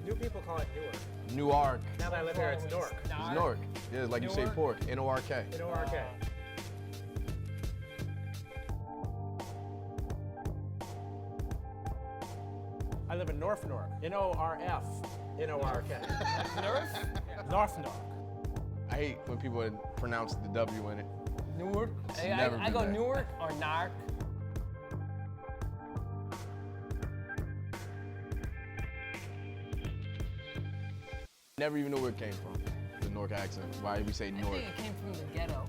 New people call it Newark. Newark. Now that I live here, it's Newark. It's Newark. Yeah, like you say pork. N-O-R-K. N-O-R-K. I live in North Newark. N-O-R-F. N-O-R-K. North Newark. I hate when people pronounce the W in it. Newark. Hey, I go Newark or Nark. Never even know where it came from, the Newark accent. Why we say Newark? I think it came from the ghetto.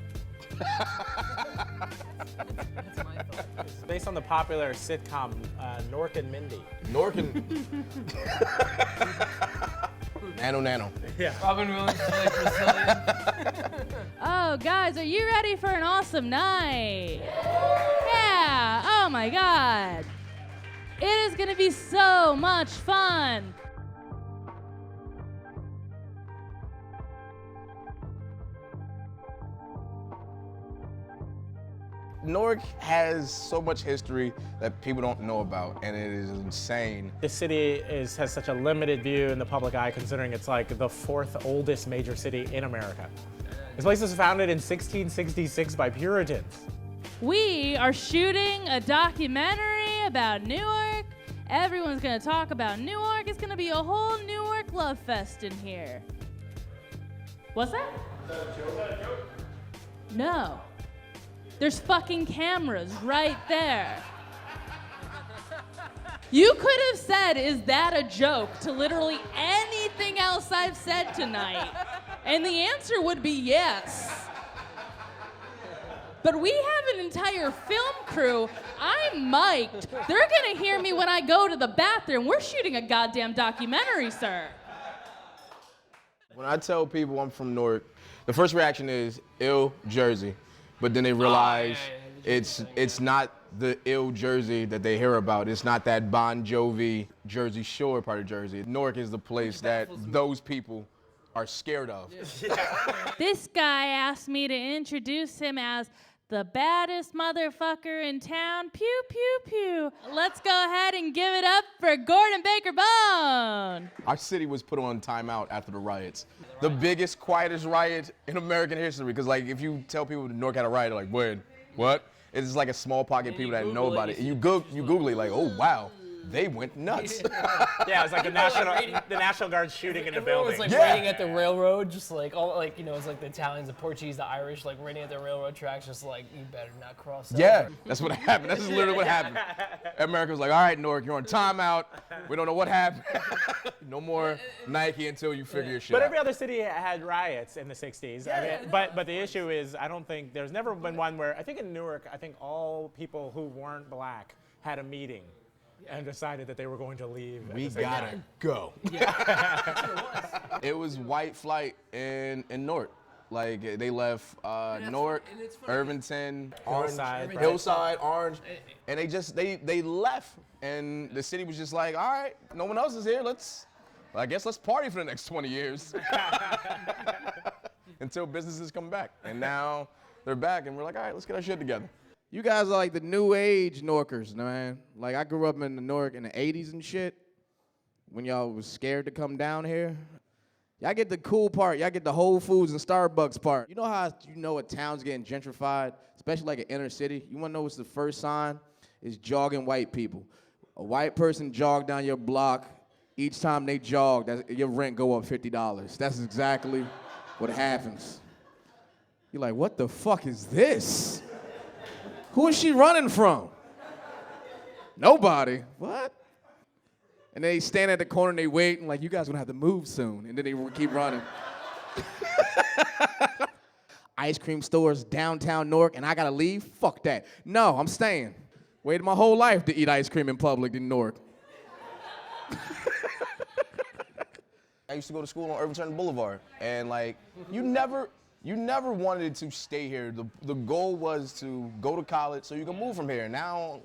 That's my thought. It's based on the popular sitcom Nork and Mindy. Newark and... Nano. Yeah. Robin Williams is like Brazilian. Oh, guys, are you ready for an awesome night? Yeah, oh my God. It is gonna be so much fun. Newark has so much history that people don't know about, and it is insane. The city has such a limited view in the public eye, considering it's like the 4th oldest major city in America. This place was founded in 1666 by Puritans. We are shooting a documentary about Newark. Everyone's gonna talk about Newark. It's gonna be a whole Newark love fest in here. What's that? Is that a joke? No. There's fucking cameras right there. You could have said, "Is that a joke?" to literally anything else I've said tonight. And the answer would be yes. But we have an entire film crew. I'm mic'd. They're gonna hear me when I go to the bathroom. We're shooting a goddamn documentary, sir. When I tell people I'm from Newark, the first reaction is, ill Jersey. But then they realize it's not the ill Jersey that they hear about. It's not that Bon Jovi, Jersey Shore part of Jersey. Newark is the place that those people are scared of. Yeah. This guy asked me to introduce him as the baddest motherfucker in town. Pew, pew, pew. Let's go ahead and give it up for Gordon Baker Bone. Our city was put on timeout after the riots. The biggest, quietest riot in American history. Because like, if you tell people Newark had a riot, they're like, when? What? It's just like a small pocket of people that know about it. And you Google it, like, oh wow, they went nuts. Yeah, it was like the National Guard shooting in the Everyone building. was like waiting at the railroad, just like all like it's like the Italians, the Portuguese, the Irish, like waiting at the railroad tracks, just like you better not cross. Yeah, over. that's what happened. That's literally what happened. America was like, all right, Newark, you're on timeout. We don't know what happened. No more Nike until you figure your shit But out. every other city had riots in the 60s. I mean, but the issue is, I don't think, there's never been one where, I think in Newark, I think all people who weren't black had a meeting and decided that they were going to leave. We gotta go. Yeah. It was white flight in Newark. Like, they left Newark, Irvington, Hillside, Orange, and they left. And the city was just like, all right, no one else is here. I guess let's party for the next 20 years. Until businesses come back. And now they're back, and we're like, all right, let's get our shit together. You guys are like the new age Newarkers, man. Like, I grew up in the Newark in the 80s and shit, when y'all was scared to come down here. Y'all get the cool part. Y'all get the Whole Foods and Starbucks part. You know how you know a town's getting gentrified, especially like an inner city? You wanna know what's the first sign? Is jogging white people. A white person jog down your block. Each time they jog, your rent go up $50. That's exactly what happens. You're like, what the fuck is this? Who is she running from? Nobody. What? And they stand at the corner and they wait and like, you guys gonna have to move soon. And then they keep running. Ice cream stores downtown Newark and I gotta leave? Fuck that. No, I'm staying. Waited my whole life to eat ice cream in public in Newark. I used to go to school on Irvington Boulevard, and like, you never wanted to stay here. The goal was to go to college so you can move from here. Now,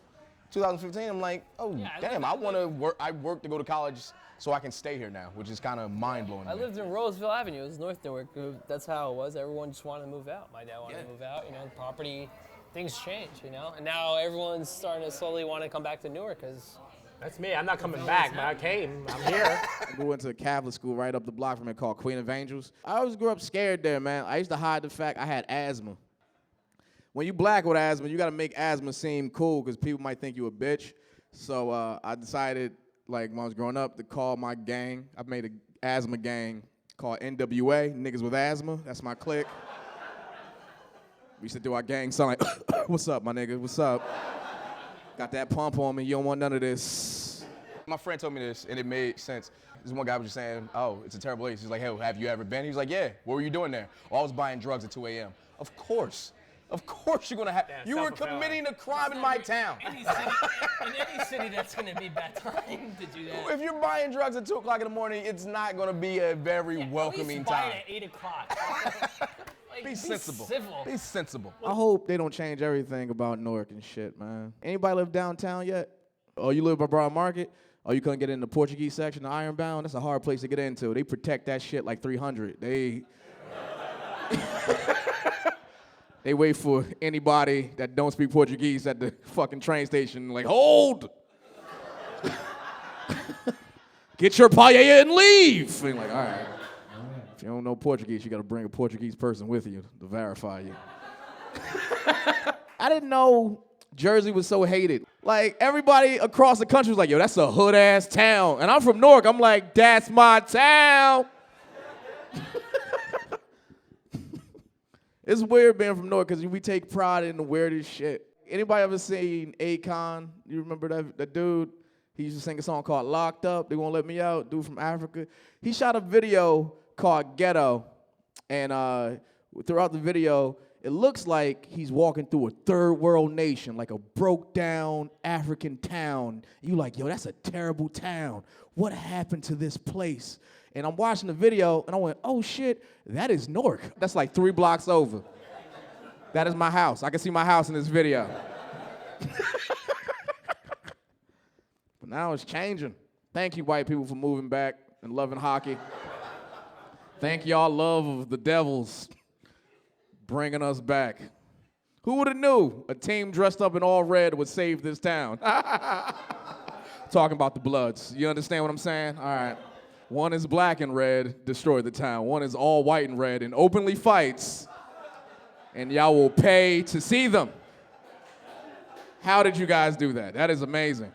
2015, I'm like, oh, yeah, damn, I want to work. I work to go to college so I can stay here now, which is kind of mind-blowing. I lived in Roseville Avenue. It was North Newark. That's how it was. Everyone just wanted to move out. My dad wanted to move out. The property, things change, And now everyone's starting to slowly want to come back to Newark because That's me. I'm not coming back, but I came. I'm here. I went to a Catholic school right up the block from it called Queen of Angels. I always grew up scared there, man. I used to hide the fact I had asthma. When you black with asthma, you got to make asthma seem cool because people might think you a bitch. So I decided, like, when I was growing up, to call my gang. I made an asthma gang called NWA, Niggas with Asthma. That's my clique. We used to do our gang song like, what's up, my nigga? What's up? Got that pump on me. You don't want none of this. My friend told me this, and it made sense. This one guy was just saying, oh, it's a terrible place. He's like, hey, have you ever been? He's like, yeah. What were you doing there? Oh, I was buying drugs at 2 a.m. Of course you're going to have. You were committing a crime in my town. In any city, that's going to be bad time to do that. If you're buying drugs at 2 o'clock in the morning, it's not going to be a very welcoming time. At 8 o'clock. Be sensible. Civil. Be sensible. I hope they don't change everything about Newark and shit, man. Anybody live downtown yet? Oh, you live by Broad Market? Oh, you couldn't get in the Portuguese section of Ironbound? That's a hard place to get into. They protect that shit like 300. They wait for anybody that don't speak Portuguese at the fucking train station, like, hold! Get your paella and leave! And like, all right. If you don't know Portuguese, you gotta bring a Portuguese person with you to verify you. I didn't know Jersey was so hated. Like, everybody across the country was like, yo, that's a hood-ass town. And I'm from Newark, I'm like, that's my town! It's weird being from Newark because we take pride in the weirdest shit. Anybody ever seen Akon? You remember that dude? He used to sing a song called Locked Up, They Won't Let Me Out, dude from Africa. He shot a video called Ghetto, and throughout the video, it looks like he's walking through a third world nation, like a broke down African town. You like, yo, that's a terrible town. What happened to this place? And I'm watching the video, and I went, oh shit, that is Newark. That's like 3 blocks over. That is my house. I can see my house in this video. But now it's changing. Thank you, white people, for moving back and loving hockey. Thank y'all, love of the Devils, bringing us back. Who would have knew a team dressed up in all red would save this town? Talking about the Bloods. You understand what I'm saying? All right. One is black and red, destroyed the town. One is all white and red and openly fights. And y'all will pay to see them. How did you guys do that? That is amazing.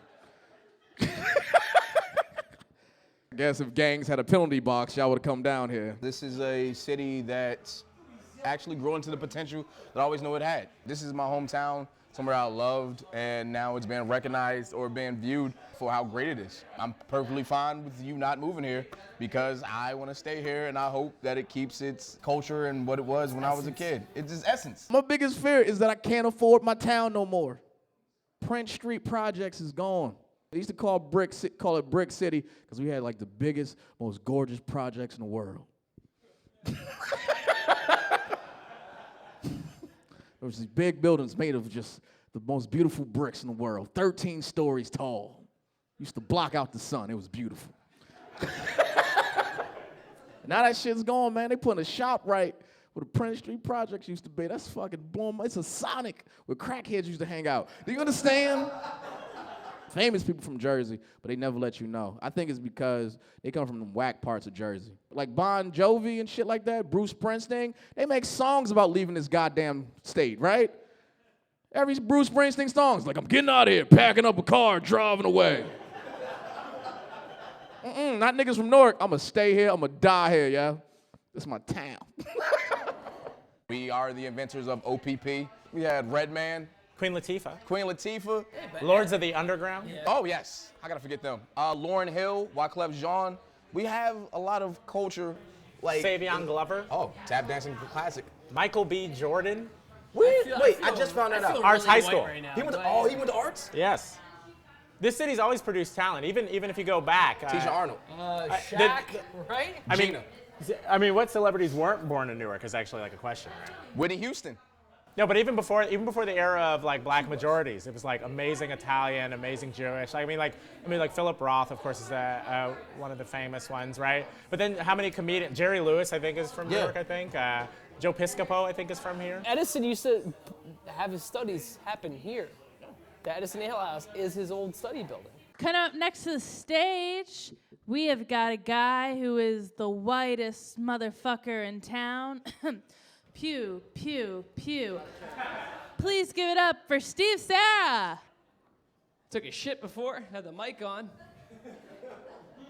I guess if gangs had a penalty box, y'all would have come down here. This is a city that's actually growing to the potential that I always knew it had. This is my hometown, somewhere I loved, and now it's being recognized or being viewed for how great it is. I'm perfectly fine with you not moving here because I want to stay here, and I hope that it keeps its culture and what it was when I was a kid. It's its essence. My biggest fear is that I can't afford my town no more. Prince Street Projects is gone. They used to call it Brick City because we had like the biggest, most gorgeous projects in the world. There was these big buildings made of just the most beautiful bricks in the world, 13 stories tall. Used to block out the sun. It was beautiful. Now that shit's gone, man. They put in a shop right where the Prince Street Projects used to be. That's fucking blowing my. It's a Sonic where crackheads used to hang out. Do you understand? Famous people from Jersey, but they never let you know. I think it's because they come from the whack parts of Jersey. Like Bon Jovi and shit like that, Bruce Springsteen, they make songs about leaving this goddamn state, right? Every Bruce Springsteen song's like, I'm getting out of here, packing up a car, driving away. Not niggas from Newark. I'm gonna stay here, I'm gonna die here, yeah? This is my town. We are the inventors of OPP. We had Redman. Queen Latifah. Queen Latifah. Lords of the Underground. Yeah. Oh, yes. I gotta forget them. Lauryn Hill, Wyclef Jean. We have a lot of culture. Like Savion Glover. Oh, tap dancing classic. Michael B. Jordan. I just found that out. Arts High School. Right now, He went to arts? Yes. This city's always produced talent, even if you go back. Tisha Arnold. Shaq, right? I mean, what celebrities weren't born in Newark is actually like a question, right? Whitney Houston. No, but even before the era of like black majorities, it was like amazing Italian, amazing Jewish. I mean, like Philip Roth, of course, is one of the famous ones, right? But then how many comedians? Jerry Lewis, I think, is from Newark. I think Joe Piscopo, I think, is from here. Edison used to have his studies happen here. The Edison Ale House is his old study building. Kind of up next to the stage, we have got a guy who is the whitest motherfucker in town. Pew, pew, pew. Please give it up for Steve Sarah. Took a shit before, had the mic on.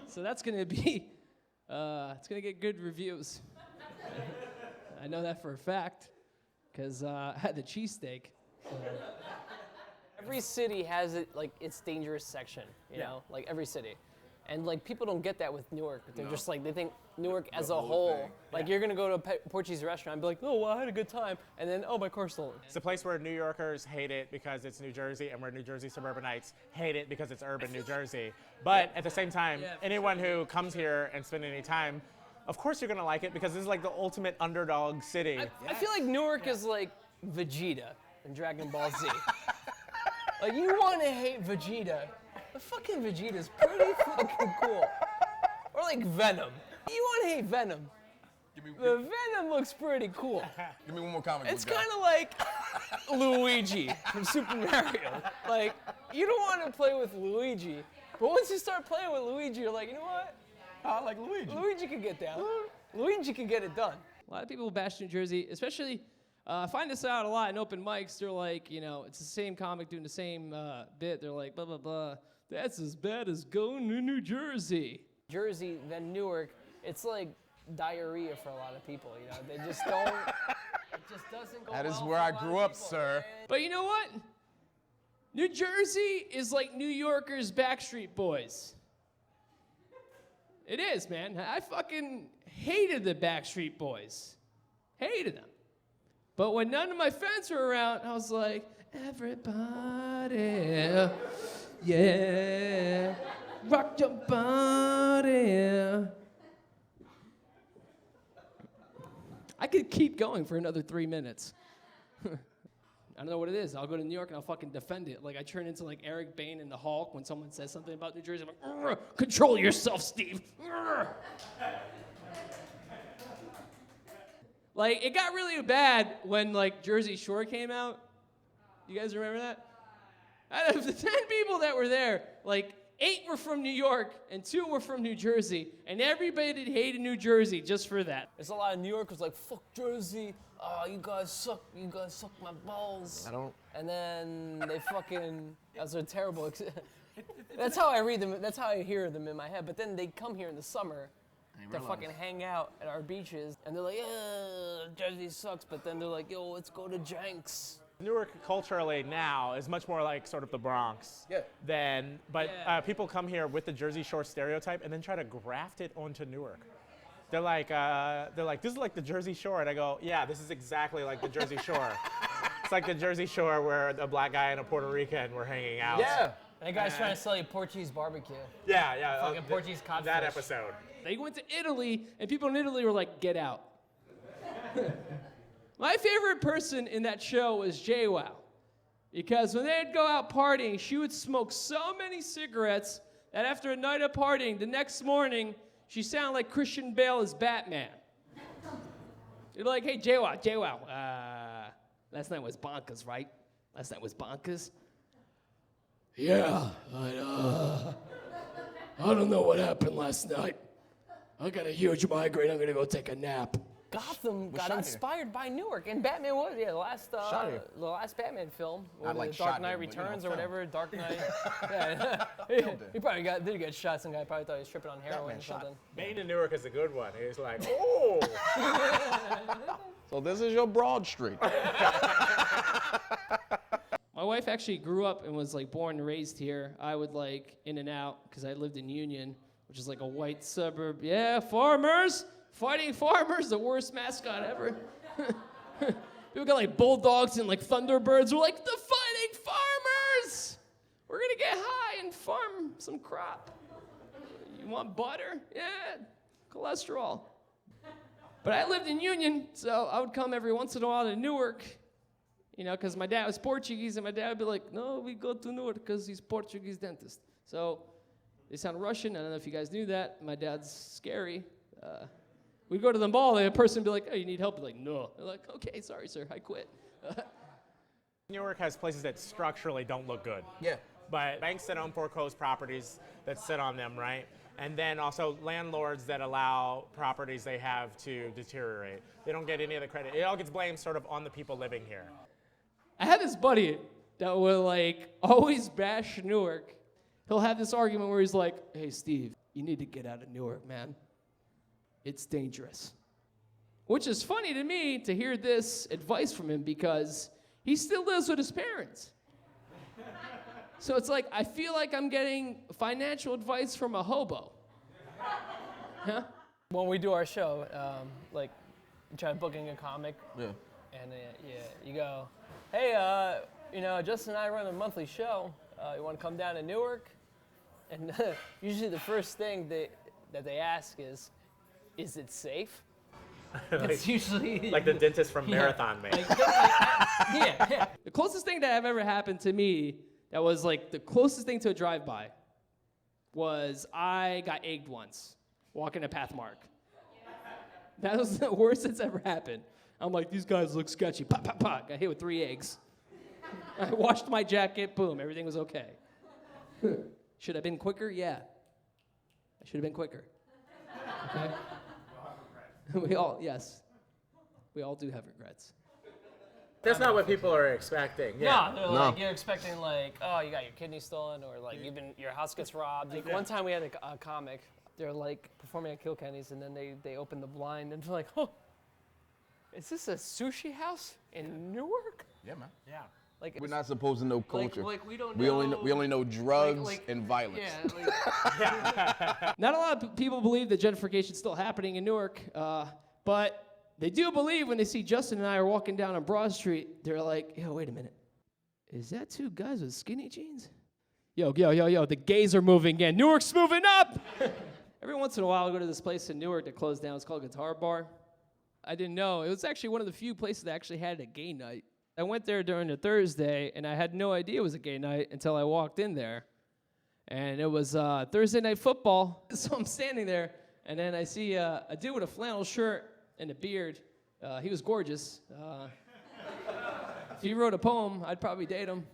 So that's gonna be, it's gonna get good reviews. I know that for a fact, because I had the cheesesteak. Every city has its dangerous section, you know, like every city. And like people don't get that with Newark. They're just like, they think Newark as a whole. Like you're gonna go to a Portuguese restaurant and be like, oh, well, I had a good time. And then, oh, my car's stolen. It's a place where New Yorkers hate it because it's New Jersey, and where New Jersey suburbanites hate it because it's urban New Jersey. But at the same time, anyone who comes here and spends any time, of course you're gonna like it because this is like the ultimate underdog city. I feel like Newark is like Vegeta in Dragon Ball Z. Like you wanna hate Vegeta, but fucking Vegeta's pretty fucking cool. Or like Venom. You wanna hate Venom. The Venom looks pretty cool. Give me one more comment. It's kind of like Luigi from Super Mario. Like, you don't want to play with Luigi, but once you start playing with Luigi, you're like, you know what? I like Luigi. Luigi can get down. Luigi can get it done. A lot of people bash New Jersey, especially, I find this out a lot in open mics. They're like, you know, it's the same comic doing the same bit. They're like, blah, blah, blah. That's as bad as going to New Jersey. Jersey, then Newark, it's like diarrhea for a lot of people, you know. They just don't, it just doesn't go That is well where for a I lot grew of up, people, sir. man. But you know what? New Jersey is like New Yorkers' Backstreet Boys. It is, man. I fucking hated the Backstreet Boys. Hated them. But when none of my friends were around, I was like, everybody, yeah, rock your body. I could keep going for another 3 minutes. I don't know what it is. I'll go to New York and I'll fucking defend it. Like I turn into like Eric Bane in The Hulk when someone says something about New Jersey. I'm like, control yourself, Steve. Like it got really bad when like Jersey Shore came out. You guys remember that? Out of the 10 people that were there, like 8 were from New York and 2 were from New Jersey, and everybody hated New Jersey just for that. There's a lot of New Yorkers like, fuck Jersey, oh, you guys suck my balls. I don't. And then they fucking, that's a terrible, that's how I read them, that's how I hear them in my head, but then they come here in the summer to fucking hang out at our beaches, and they're like, yeah, Jersey sucks, but then they're like, yo, let's go to Jenks. Newark culturally now is much more like sort of the Bronx but people come here with the Jersey Shore stereotype and then try to graft it onto Newark. They're like, this is like the Jersey Shore, and I go, yeah, this is exactly like the Jersey Shore. It's like the Jersey Shore where a black guy and a Puerto Rican were hanging out. Yeah. And the guy's trying to sell you Portuguese barbecue. Yeah. Fucking Portuguese codfish. That episode. They went to Italy, and people in Italy were like, get out. My favorite person in that show was JWoww. Because when they'd go out partying, she would smoke so many cigarettes that after a night of partying, the next morning, she sounded like Christian Bale as Batman. You're like, hey, JWoww, last night was bonkers, right? Last night was bonkers? Yeah, I don't know what happened last night. I got a huge migraine. I'm gonna go take a nap. Gotham got inspired by Newark, and Batman was the last Batman film, or the Dark Knight Returns or whatever. Dark Knight. Yeah, he probably did get shot. Some guy probably thought he was tripping on heroin or something. Bane in Newark is a good one. He was like, oh. So this is your Broad Street. My wife actually grew up and was like born and raised here. I would like in and out because I lived in Union, which is like a white suburb. Yeah, farmers. Fighting farmers, the worst mascot ever. People got like bulldogs and like thunderbirds. We're like, the fighting farmers! We're gonna get high and farm some crop. You want butter? Yeah, cholesterol. But I lived in Union, so I would come every once in a while to Newark, you know, because my dad was Portuguese, and my dad would be like, no, we go to Newark because he's Portuguese dentist. So they sound Russian. I don't know if you guys knew that. My dad's scary. We'd go to the mall, and a person would be like, oh, you need help? I'd be like, no. They're like, okay, sorry, sir, I quit. Newark has places that structurally don't look good. Yeah. But banks that own foreclosed properties that sit on them, right? And then also landlords that allow properties they have to deteriorate. They don't get any of the credit. It all gets blamed sort of on the people living here. I had this buddy that would like always bash Newark. He'll have this argument where he's like, "Hey Steve, you need to get out of Newark, man. It's dangerous." Which is funny to me to hear this advice from him because he still lives with his parents. So it's like, I feel like I'm getting financial advice from a hobo. Huh? When we do our show, like, you try booking a comic, and you go, "Hey, Justin and I run a monthly show. You want to come down to Newark?" And usually the first thing that they ask is it safe? It's usually Like the dentist from Marathon Man. yeah. The closest thing that have ever happened to me that was like the closest thing to a drive-by was I got egged once walking a Pathmark. That was the worst that's ever happened. I'm like, these guys look sketchy. Pop, pop, pop. Got hit with 3 eggs. I washed my jacket. Boom. Everything was okay. Should I have been quicker? Yeah. I should have been quicker. Okay? We all do have regrets. That's not what people are expecting. Yeah. No, they're like, you're expecting like, oh, you got your kidney stolen, or like your house gets robbed. Like one time we had a comic, they're like performing at Kilkenny's, and then they open the blind and they're like, "Oh, is this a sushi house in Newark?" Yeah, man. Yeah. Like We're not supposed to know culture. Like we don't we know. only know drugs and violence. Yeah. Like, Not a lot of people believe that gentrification is still happening in Newark, but they do believe when they see Justin and I are walking down on Broad Street, they're like, "Yo, wait a minute. Is that 2 guys with skinny jeans? Yo, the gays are moving again. Newark's moving up!" Every once in a while, I go to this place in Newark that closed down. It's called Guitar Bar. I didn't know. It was actually one of the few places that actually had a gay night. I went there during a Thursday, and I had no idea it was a gay night until I walked in there. And it was Thursday night football. So I'm standing there, and then I see a dude with a flannel shirt and a beard. He was gorgeous. If he wrote a poem, I'd probably date him.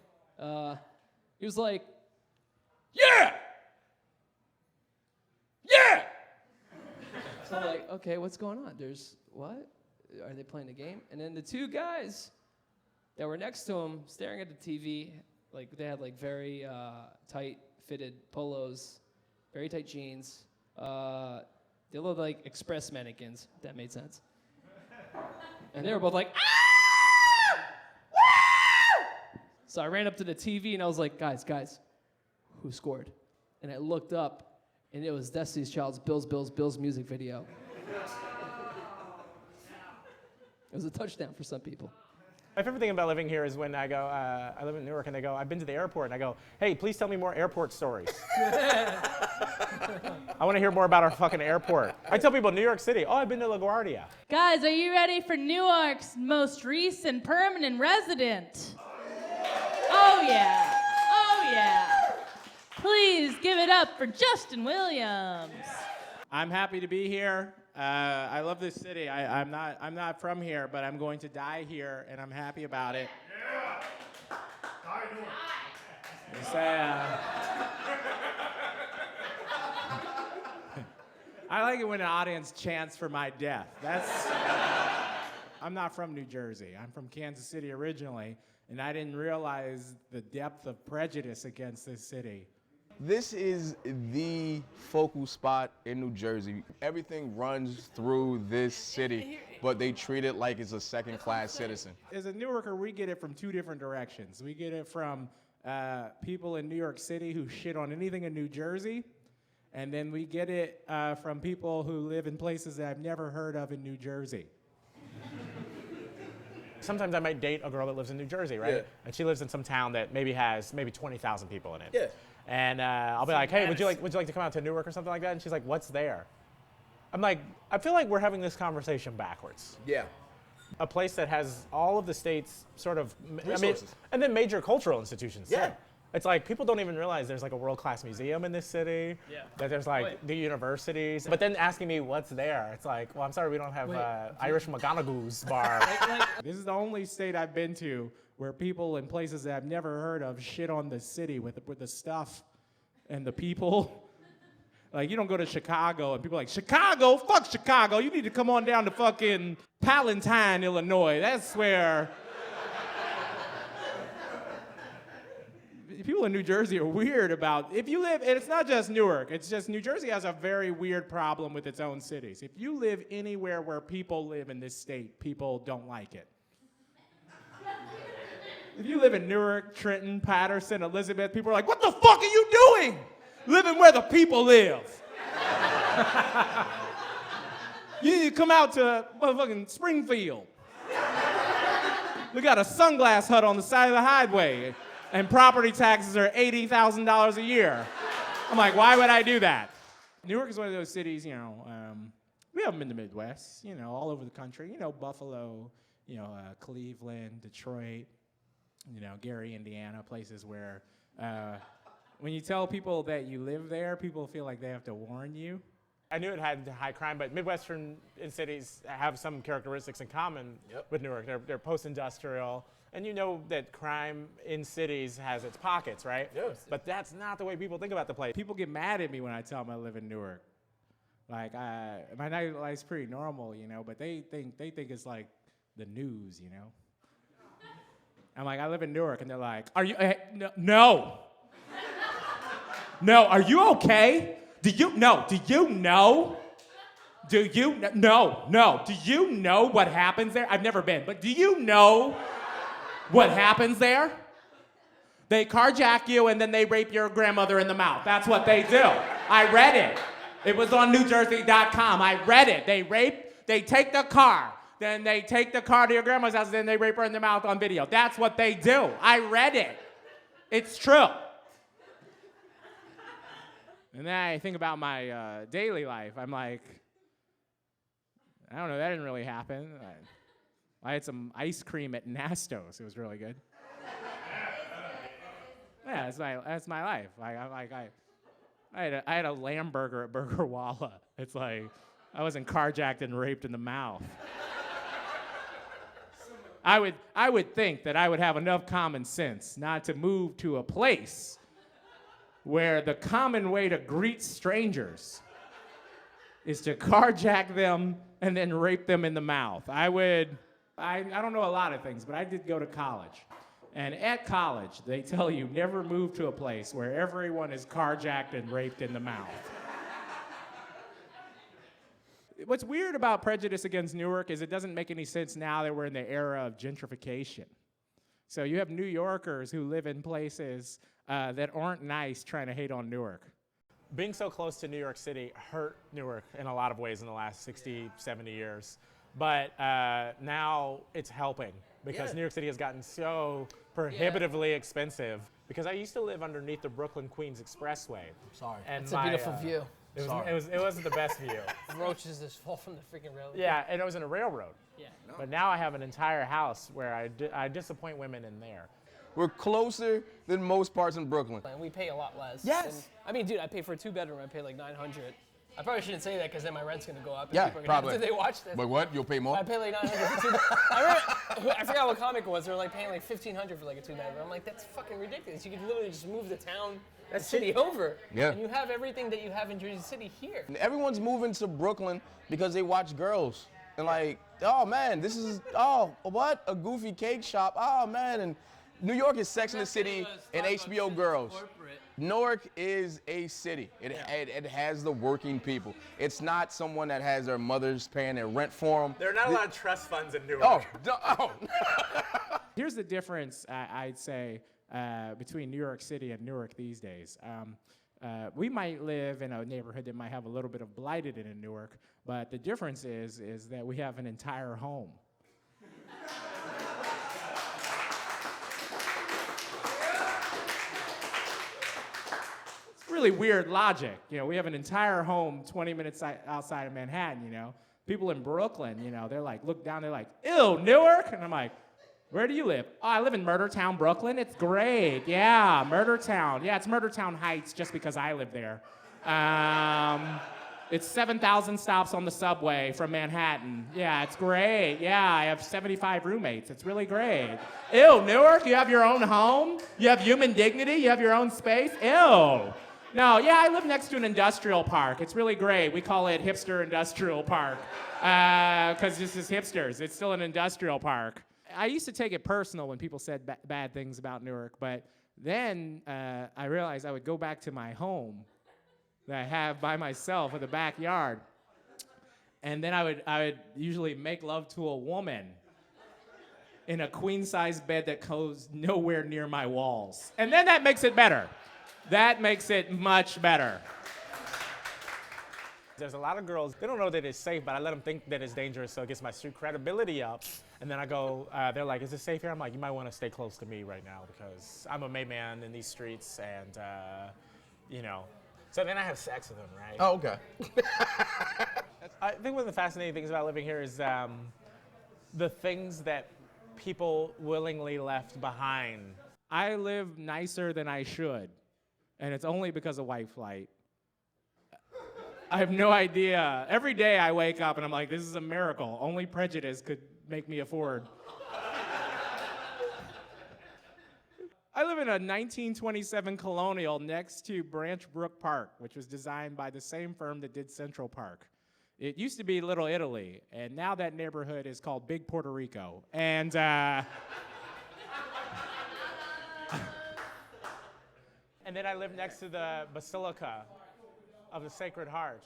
He was like, "Yeah! Yeah!" So I'm like, okay, what's going on? What? Are they playing a game? And then the 2 guys that were next to him staring at the TV, like they had like very tight fitted polos, very tight jeans. They looked like express mannequins, if that made sense. And they were both like, "Ah! Woo!" So I ran up to the TV and I was like, guys, who scored? And I looked up and it was Destiny's Child's Bills music video. It was a touchdown for some people. My favorite thing about living here is when I go, I live in Newark, and I go, I've been to the airport, and I go, "Hey, please tell me more airport stories." I want to hear more about our fucking airport. I tell people New York City, "Oh, I've been to LaGuardia." Guys, are you ready for Newark's most recent permanent resident? Oh yeah. Oh yeah. Please give it up for Justin Williams. I'm happy to be here. I love this city. I'm not from here, but I'm going to die here, and I'm happy about it. Yeah. I like it when an audience chants for my death. I'm not from New Jersey. I'm from Kansas City originally, and I didn't realize the depth of prejudice against this city. This is the focal spot in New Jersey. Everything runs through this city, but they treat it like it's a second-class citizen. As a Newarker, we get it from 2 different directions. We get it from people in New York City who shit on anything in New Jersey, and then we get it from people who live in places that I've never heard of in New Jersey. Sometimes I might date a girl that lives in New Jersey, right? Yeah. And she lives in some town that has 20,000 people in it. Yeah. And I'll be like, "Hey, would you like to come out to Newark or something like that?" And she's like, "What's there?" I'm like, I feel like we're having this conversation backwards. Yeah. A place that has all of the state's sort of Resources. and then major cultural institutions. Yeah. Too. It's like people don't even realize there's like a world-class museum in this city. Yeah. That there's like the universities. But then asking me what's there, it's like, well, I'm sorry, we don't have Irish McGonagall's bar. This is the only state I've been to where people in places that I've never heard of shit on the city with the stuff and the people. Like, you don't go to Chicago and people are like, Chicago? Fuck Chicago. You need to come on down to fucking Palatine, Illinois. That's where... People in New Jersey are weird about, if you live, and it's not just Newark, it's just New Jersey has a very weird problem with its own cities. If you live anywhere where people live in this state, people don't like it. If you live in Newark, Trenton, Patterson, Elizabeth, people are like, what the fuck are you doing? Living where the people live. You need to come out to motherfucking Springfield. We got a sunglass hut on the side of the highway. And property taxes are $80,000 a year. I'm like, why would I do that? Newark is one of those cities, we have them in the Midwest, all over the country. Buffalo, Cleveland, Detroit, Gary, Indiana, places where when you tell people that you live there, people feel like they have to warn you. I knew it had high crime, but Midwestern cities have some characteristics in common with Newark. They're post-industrial. And you know that crime in cities has its pockets, right? Yes. But that's not the way people think about the place. People get mad at me when I tell them I live in Newark. Like, my nightlife's pretty normal, but they think it's like the news, I'm like, I live in Newark, and they're like, are you, no. No, are you okay? Do you know? Do you know what happens there? I've never been, but do you know what happens there? They carjack you and then they rape your grandmother in the mouth. That's what they do. I read it. It was on NewJersey.com. I read it. They take the car. Then they take the car to your grandma's house and then they rape her in the mouth on video. That's what they do. I read it. It's true. And then I think about my daily life. I'm like, I don't know, that didn't really happen. I had some ice cream at Nastos. It was really good. Yeah, that's my life. I had a lamb burger at Burger Walla. It's like I wasn't carjacked and raped in the mouth. I would think that I would have enough common sense not to move to a place where the common way to greet strangers is to carjack them and then rape them in the mouth. I don't know a lot of things, but I did go to college. And at college, they tell you never move to a place where everyone is carjacked and raped in the mouth. What's weird about prejudice against Newark is it doesn't make any sense now that we're in the era of gentrification. So you have New Yorkers who live in places that aren't nice trying to hate on Newark. Being so close to New York City hurt Newark in a lot of ways in the last 60, 70 years. But now it's helping because New York City has gotten so prohibitively expensive. Because I used to live underneath the Brooklyn-Queens Expressway. Sorry. And it's a beautiful view. It wasn't the best view. Roaches just fall from the freaking railroad. Yeah, and it was in a railroad. Yeah. No. But now I have an entire house where I disappoint women in there. We're closer than most parts in Brooklyn. And we pay a lot less. Yes. Dude, I pay for a 2-bedroom. I pay like $900. I probably shouldn't say that because then my rent's gonna go up. And Yeah, people are gonna probably. After they watch this. Wait, what? You'll pay more? I pay like $900 for 2 I forgot what comic it was. They were like paying like $1,500 for like a 2-bedroom. I'm like, that's fucking ridiculous. You could literally just move the town, the city over. Yeah. And you have everything that you have in Jersey City here. Everyone's moving to Brooklyn because they watch Girls. And like, oh man, this is, what? A goofy cake shop. Oh man. And New York is Sex and the City and HBO Girls. Newark is a city. It has the working people. It's not someone that has their mothers paying their rent for them. There are not a lot of trust funds in Newark. Here's the difference, I'd say, between New York City and Newark these days. We might live in a neighborhood that might have a little bit of blighted in Newark, but the difference is that we have an entire home. Really weird logic. We have an entire home 20 minutes outside of Manhattan, People in Brooklyn, they're like, look down, they're like, ew, Newark? And I'm like, Where do you live? Oh, I live in Murdertown, Brooklyn. It's great. Yeah, Murdertown. Yeah, it's Murdertown Heights just because I live there. It's 7,000 stops on the subway from Manhattan. Yeah, it's great. Yeah, I have 75 roommates. It's really great. Ew, Newark, you have your own home? You have human dignity? You have your own space? Ew. No, yeah, I live next to an industrial park. It's really great. We call it Hipster Industrial Park because this is hipsters. It's still an industrial park. I used to take it personal when people said bad things about Newark, but then I realized I would go back to my home that I have by myself in the backyard. And then I would usually make love to a woman in a queen-size bed that goes nowhere near my walls. And then that makes it better. That makes it much better. There's a lot of girls, they don't know that it's safe, but I let them think that it's dangerous, so it gets my street credibility up. And then I go, they're like, is it safe here? I'm like, you might want to stay close to me right now because I'm a made man in these streets and, you know. So then I have sex with them, right? Oh, okay. I think one of the fascinating things about living here is the things that people willingly left behind. I live nicer than I should, and it's only because of white flight. I have no idea. Every day I wake up and I'm like, this is a miracle. Only prejudice could make me afford. I live in a 1927 colonial next to Branch Brook Park, which was designed by the same firm that did Central Park. It used to be Little Italy, and now that neighborhood is called Big Puerto Rico. And and then I live next to the Basilica of the Sacred Heart,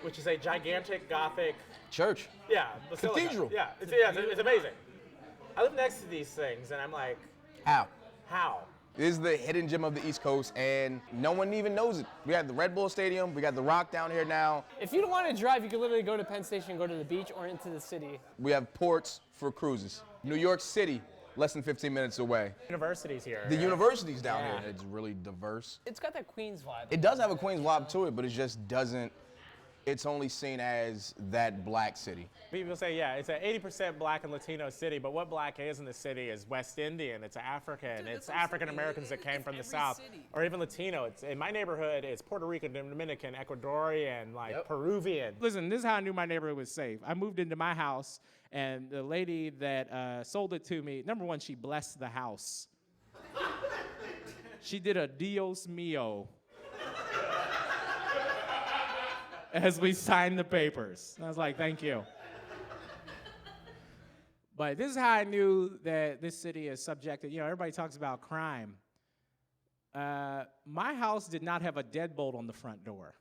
which is a gigantic Gothic Church. Yeah, basilica. Cathedral. Yeah, it's amazing. I live next to these things, and I'm like, How? how? This is the hidden gem of the East Coast, and no one even knows it. We have the Red Bull Stadium, we got the Rock down here now. If you don't want to drive, you can literally go to Penn Station, go to the beach, or into the city. We have ports for cruises. New York City, less than 15 minutes away. Universities here. The university's down Yeah. here. It's really diverse. It's got that Queens vibe. It does have a Queens vibe to it, but it just doesn't, it's only seen as that black city. People say, yeah, it's an 80% black and Latino city, but what black is in the city is West Indian, it's African, it's African Americans that came from the South, or even Latino. It's in my neighborhood, it's Puerto Rican, Dominican, Ecuadorian, like Peruvian. listen, this is how I knew my neighborhood was safe. I moved into my house, and the lady that sold it to me, number one, she blessed the house. She did a Dios mío as we signed the papers. I was like, thank you. But this is how I knew that this city is subjected. You know, everybody talks about crime. My house did not have a deadbolt on the front door,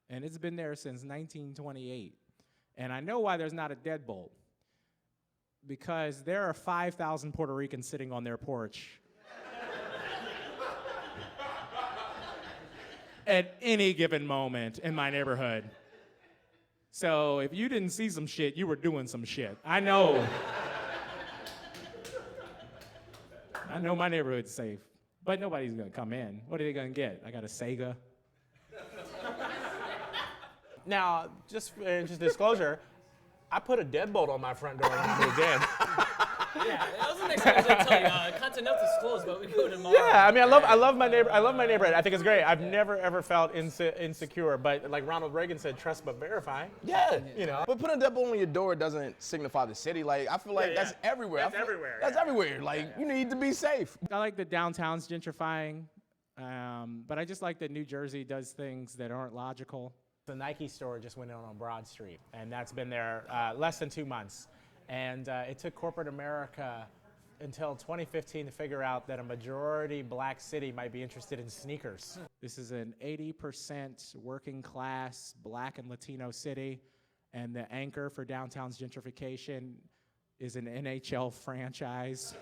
and it's been there since 1928. And I know why there's not a deadbolt, because there are 5,000 Puerto Ricans sitting on their porch at any given moment in my neighborhood. So if you didn't see some shit, you were doing some shit. I know. I know my neighborhood's safe, but nobody's gonna come in. What are they gonna get? I got a Sega. Now, just disclosure, I put a deadbolt on my front door when I moved in. Yeah, that was the next thing I was going to tell you. Content not disclosed, but we go tomorrow. Yeah, I mean, I love my neighborhood. I think it's great. I've never ever felt insecure, but like Ronald Reagan said, trust but verify. Yeah, You know. But putting a deadbolt on your door doesn't signify the city. Like, I feel like Yeah, that's everywhere. That's I feel like everywhere, That's yeah. everywhere. Like, you need to be safe. I like the downtown's gentrifying, but I just like that New Jersey does things that aren't logical. The Nike store just went on Broad Street, and that's been there less than 2 months. And it took corporate America until 2015 to figure out that a majority black city might be interested in sneakers. This is an 80% working class black and Latino city, and the anchor for downtown's gentrification is an NHL franchise.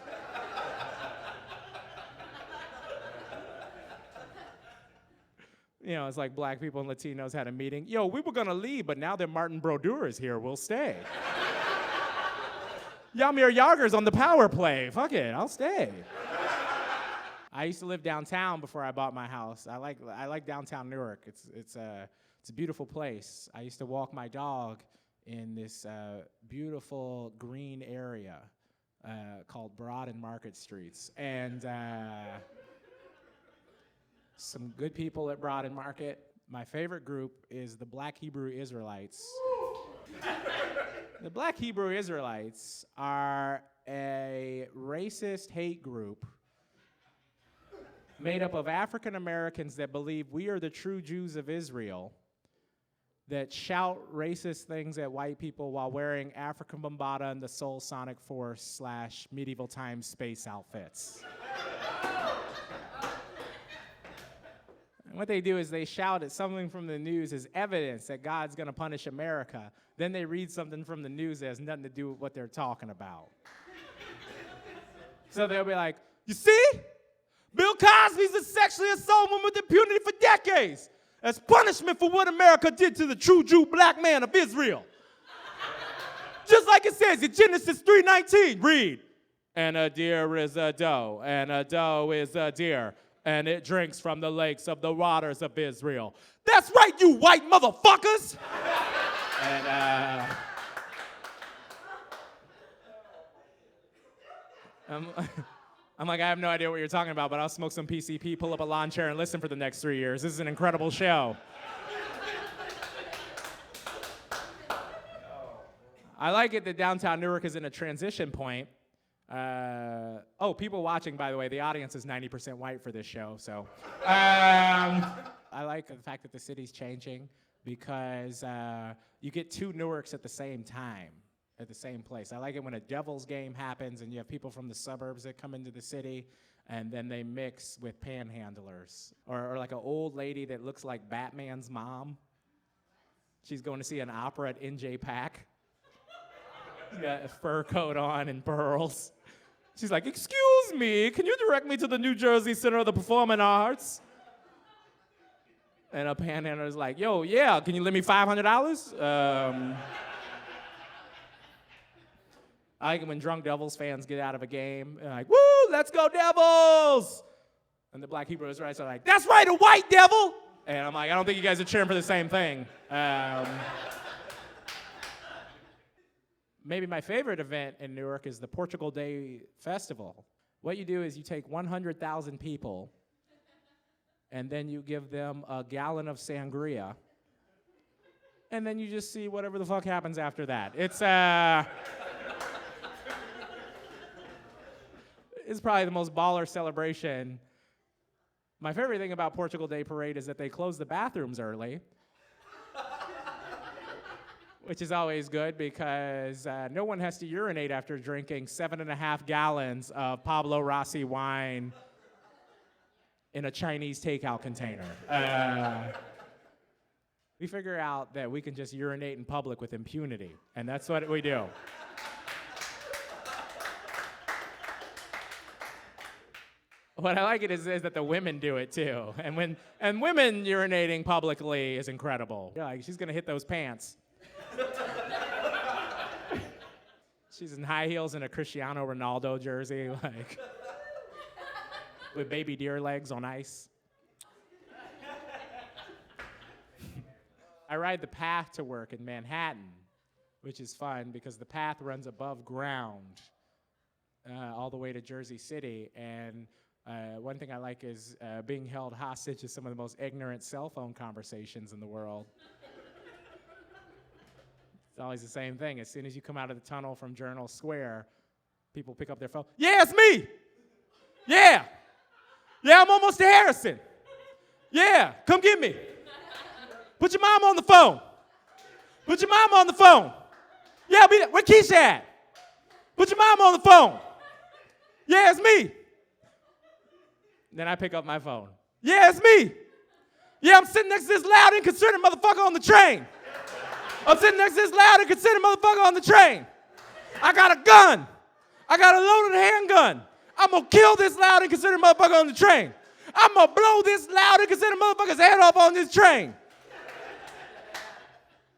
You know, it's like black people and Latinos had a meeting. Yo, we were gonna leave, but now that Martin Brodeur is here, we'll stay. Yamir Yager's on the power play. Fuck it, I'll stay. I used to live downtown before I bought my house. I like downtown Newark. It's a beautiful place. I used to walk my dog in this beautiful green area called Broad and Market Streets. And some good people at Broad and Market. My favorite group is the Black Hebrew Israelites. The Black Hebrew Israelites are a racist hate group made up of African Americans that believe we are the true Jews of Israel, that shout racist things at white people while wearing African Bombata and the Soul Sonic Force / medieval times space outfits. And what they do is they shout at something from the news as evidence that God's going to punish America. Then they read something from the news that has nothing to do with what they're talking about. So they'll be like, you see? Bill Cosby's a sexually assaulted woman with impunity for decades as punishment for what America did to the true Jew black man of Israel. Just like it says in Genesis 3:19, read. And a deer is a doe, and a doe is a deer, and it drinks from the lakes of the waters of Israel. That's right, you white motherfuckers! And I'm like, I have no idea what you're talking about, but I'll smoke some PCP, pull up a lawn chair, and listen for the next 3 years. This is an incredible show. I like it that downtown Newark is in a transition point. People watching, by the way, the audience is 90% white for this show, so. I like the fact that the city's changing because you get two Newarks at the same time. At the same place. I like it when a Devils game happens and you have people from the suburbs that come into the city and then they mix with panhandlers. Or like an old lady that looks like Batman's mom. She's going to see an opera at NJ Pack. She's got a fur coat on and pearls. She's like, excuse me, can you direct me to the New Jersey Center of the Performing Arts? And a panhandler's like, yo, yeah, can you lend me $500? I like it when drunk Devils fans get out of a game and like, woo, let's go Devils! And the Black Hebrew Israelites are like, that's right, a white devil! And I'm like, I don't think you guys are cheering for the same thing. Maybe my favorite event in Newark is the Portugal Day Festival. What you do is you take 100,000 people and then you give them a gallon of sangria and then you just see whatever the fuck happens after that. It's probably the most baller celebration. My favorite thing about Portugal Day Parade is that they close the bathrooms early, which is always good because no one has to urinate after drinking 7.5 gallons of Pablo Rossi wine in a Chinese takeout container. We figure out that we can just urinate in public with impunity, and that's what we do. What I like it is that the women do it too. And women urinating publicly is incredible. You're like, she's gonna hit those pants. She's in high heels and a Cristiano Ronaldo jersey, like, with baby deer legs on ice. I ride the path to work in Manhattan, which is fun because the path runs above ground all the way to Jersey City. And one thing I like is being held hostage to some of the most ignorant cell phone conversations in the world. It's always the same thing. As soon as you come out of the tunnel from Journal Square, people pick up their phone. Yeah, it's me. Yeah. Yeah, I'm almost to Harrison. Yeah, come get me. Put your mom on the phone. Put your mom on the phone. Yeah, I'll be there. Where Keisha at? Put your mom on the phone. Yeah, it's me. Then I pick up my phone. Yeah, it's me. Yeah, I'm sitting next to this loud, inconsiderate motherfucker on the train. I'm sitting next to this loud, inconsiderate motherfucker on the train. I got a gun. I got a loaded handgun. I'm going to kill this loud, inconsiderate motherfucker on the train. I'm going to blow this loud, inconsiderate motherfucker's head off on this train.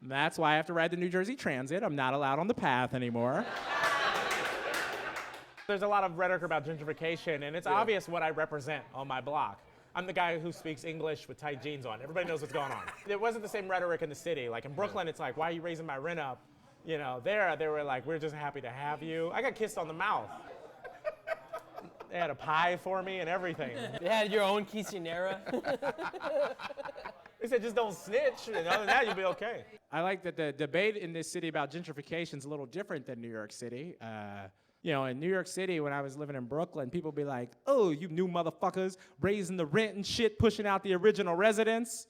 That's why I have to ride the New Jersey Transit. I'm not allowed on the path anymore. There's a lot of rhetoric about gentrification, and it's obvious what I represent on my block. I'm the guy who speaks English with tight jeans on. Everybody knows what's going on. It wasn't the same rhetoric in the city. Like in Brooklyn, it's like, why are you raising my rent up? You know, there they were like, we're just happy to have you. I got kissed on the mouth. They had a pie for me and everything. They had your own quinceanera. They said, just don't snitch, and other than that, you'll be okay. I like that the debate in this city about gentrification is a little different than New York City. You know, in New York City, when I was living in Brooklyn, people be like, oh, you new motherfuckers, raising the rent and shit, pushing out the original residents.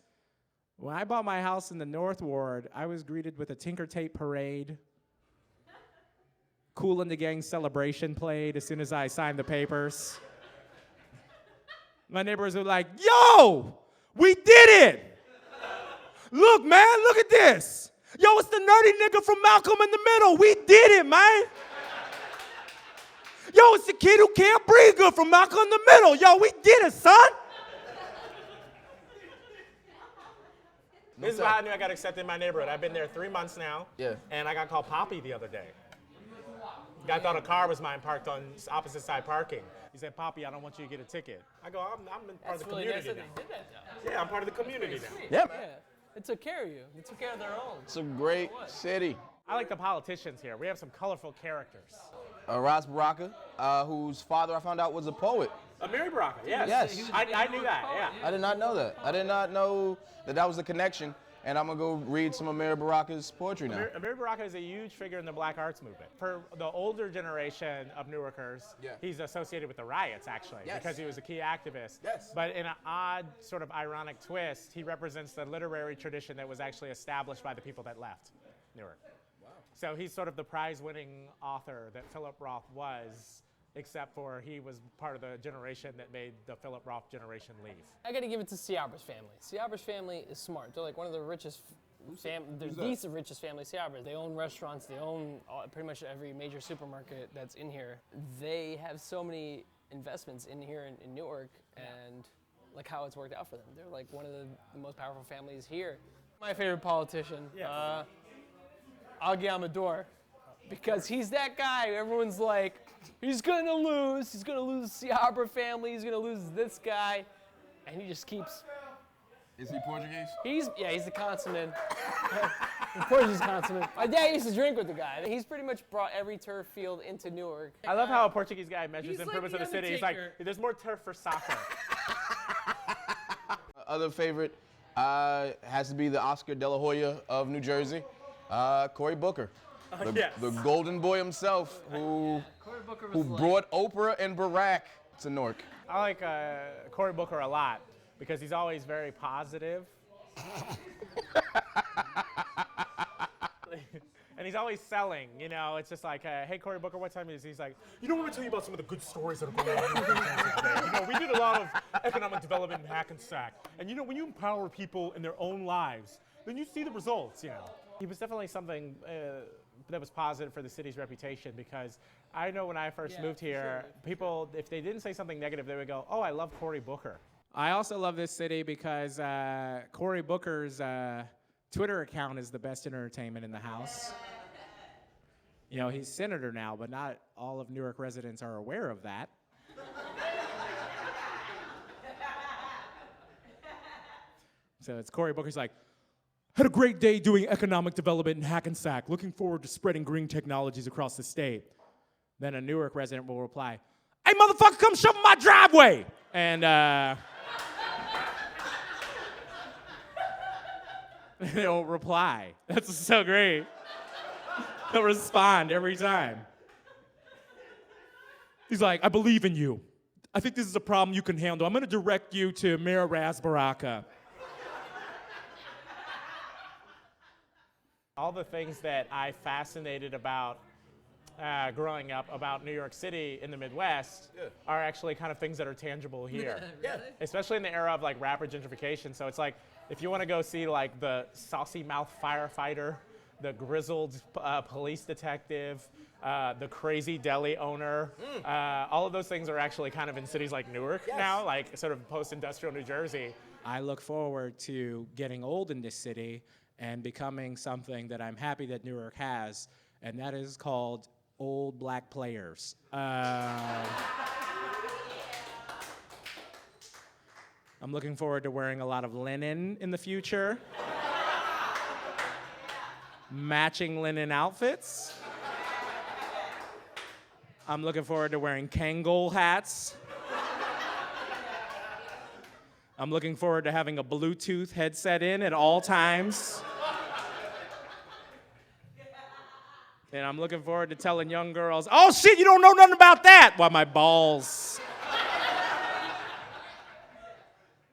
When I bought my house in the North Ward, I was greeted with a Tinker Tape parade. Kool and the Gang celebration played as soon as I signed the papers. My neighbors were like, yo, we did it. Look, man, look at this. Yo, it's the nerdy nigga from Malcolm in the Middle. We did it, man. Yo, it's the kid who can't breathe good from Malcolm in the Middle. Yo, we did it, son. This is how I knew I got accepted in my neighborhood. I've been there 3 months now. Yeah. And I got called Poppy the other day. Guy thought a car was mine parked on opposite side parking. He said, Poppy, I don't want you to get a ticket. I go, I'm part of the Really nice community that they now. did that, though. Yeah, I'm part of the community now. Yep. Yeah. They took care of you. They took care of their own. It's a great city. I like the politicians here. We have some colorful characters. Ras Baraka, whose father I found out was a poet. Mary Baraka, yes. Yes. I knew that, yeah. I did not know that. I did not know that that was the connection. And I'm going to go read some of Mary Baraka's poetry now. Mary Baraka is a huge figure in the black arts movement. For the older generation of Newarkers, he's associated with the riots, actually, because he was a key activist. Yes. But in an odd, sort of ironic twist, he represents the literary tradition that was actually established by the people that left Newark. Wow. So he's sort of the prize-winning author that Philip Roth was, except for he was part of the generation that made the Philip Roth generation leave. I got to give it to Ciabra's family. Ciabra's family is smart. They're like one of the richest they're the richest family, Ciabras. They own restaurants. They own pretty much every major supermarket that's in here. They have so many investments in here in Newark, and like how it's worked out for them. They're like one of the most powerful families here. My favorite politician, Augie Amador, because he's that guy. Everyone's like, he's gonna lose. He's gonna lose the Ciabra family. He's gonna lose this guy, and he just keeps. Is he Portuguese? He's the consummate. Portuguese consummate. My dad used to drink with the guy. He's pretty much brought every turf field into Newark. I love how a Portuguese guy measures He's like improvements the of the city. He's like, Undertaker. there's more turf for soccer. Other favorite has to be the Oscar De La Hoya of New Jersey, Cory Booker. The golden boy himself who brought Oprah and Barack to Newark. I like Cory Booker a lot because he's always very positive. And he's always selling, you know. It's just like, hey, Cory Booker, what time is it? He's like, you know, I want to tell you about some of the good stories that are going on today. You know, we did a lot of economic development in Hackensack. And, you know, when you empower people in their own lives, then you see the results, you know. He was definitely something that was positive for the city's reputation because I know when I first moved here, people, if they didn't say something negative, they would go, oh, I love Cory Booker. I also love this city because Cory Booker's Twitter account is the best entertainment in the house. You know, he's senator now, but not all of Newark residents are aware of that. So it's Cory Booker's like, had a great day doing economic development in Hackensack. Looking forward to spreading green technologies across the state. Then a Newark resident will reply, hey, motherfucker, come shovel my driveway. And they'll reply. That's so great. They'll respond every time. He's like, I believe in you. I think this is a problem you can handle. I'm going to direct you to Mayor Ras Baraka. All the things that I fascinated about growing up about New York City in the Midwest are actually kind of things that are tangible here. Especially in the era of like rapid gentrification. So it's like, if you want to go see like the saucy mouth firefighter, the grizzled police detective, the crazy deli owner, all of those things are actually kind of in cities like Newark now, like sort of post-industrial New Jersey. I look forward to getting old in this city and becoming something that I'm happy that Newark has, and that is called old black players. I'm looking forward to wearing a lot of linen in the future. matching linen outfits. I'm looking forward to wearing Kangol hats. I'm looking forward to having a Bluetooth headset in at all times. And I'm looking forward to telling young girls, oh shit, you don't know nothing about that, while my balls.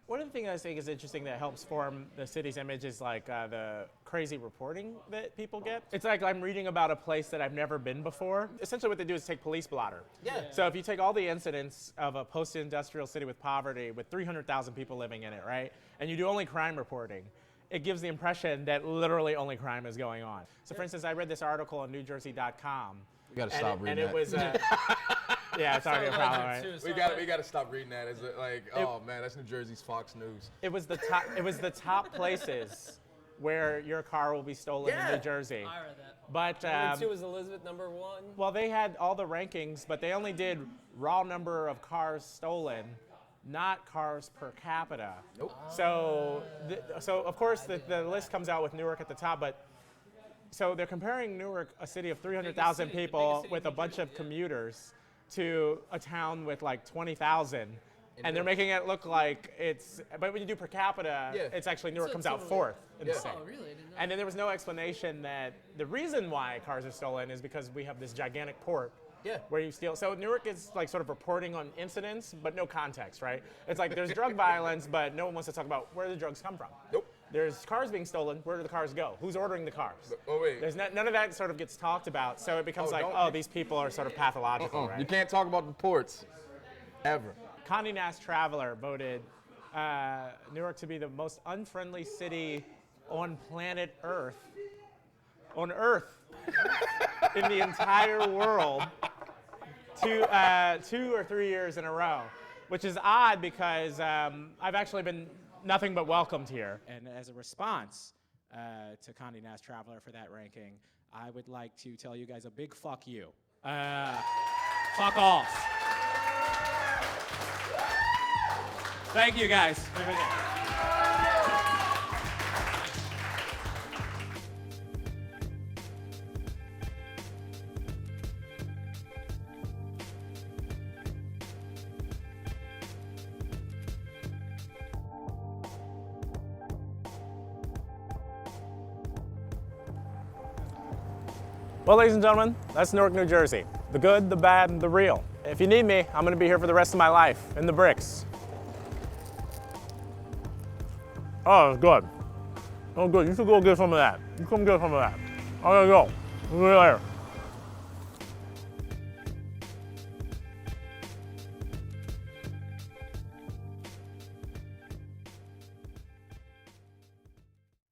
One of the things I think is interesting that helps form the city's image is like the crazy reporting that people get. It's like I'm reading about a place that I've never been before. Essentially what they do is take police blotter. Yeah. So if you take all the incidents of a post-industrial city with poverty with 300,000 people living in it, right? And you do only crime reporting, it gives the impression that literally only crime is going on. So for instance, I read this article on NewJersey.com. We gotta stop reading and that. it was, yeah, it's already a problem, right? We gotta stop reading that. It's like, oh man, that's New Jersey's Fox News. It was the top places where your car will be stolen in New Jersey. I read that. But Number 2 was Elizabeth, number 1. well, they had all the rankings, but they only did raw number of cars stolen, not cars per capita. Nope. So of course the list comes out with Newark at the top, but so they're comparing Newark, a city of 300,000 people with a bunch of commuters, to a town with like 20,000. And they're making it look like it's, but when you do per capita, it's actually Newark comes out fourth in the state. Oh, really? I didn't know. And then there was no explanation that the reason why cars are stolen is because we have this gigantic port where you steal. So Newark is like sort of reporting on incidents, but no context, right? It's like there's drug violence, but no one wants to talk about where the drugs come from. Nope. There's cars being stolen. Where do the cars go? Who's ordering the cars? Oh wait. There's none of that sort of gets talked about. So it becomes these people are sort of pathological, right? You can't talk about the ports, ever. Condé Nast Traveler voted Newark to be the most unfriendly city on planet Earth. On Earth. In the entire world. 2 or 3 years in a row. Which is odd because I've actually been nothing but welcomed here. And as a response to Condé Nast Traveler for that ranking, I would like to tell you guys a big fuck you. Fuck off. Thank you, guys. Well, ladies and gentlemen, that's Newark, New Jersey. The good, the bad, and the real. If you need me, I'm going to be here for the rest of my life, in the bricks. Oh, good. Oh, good. You should go get some of that. You come get some of that. I'm going to go. See you later.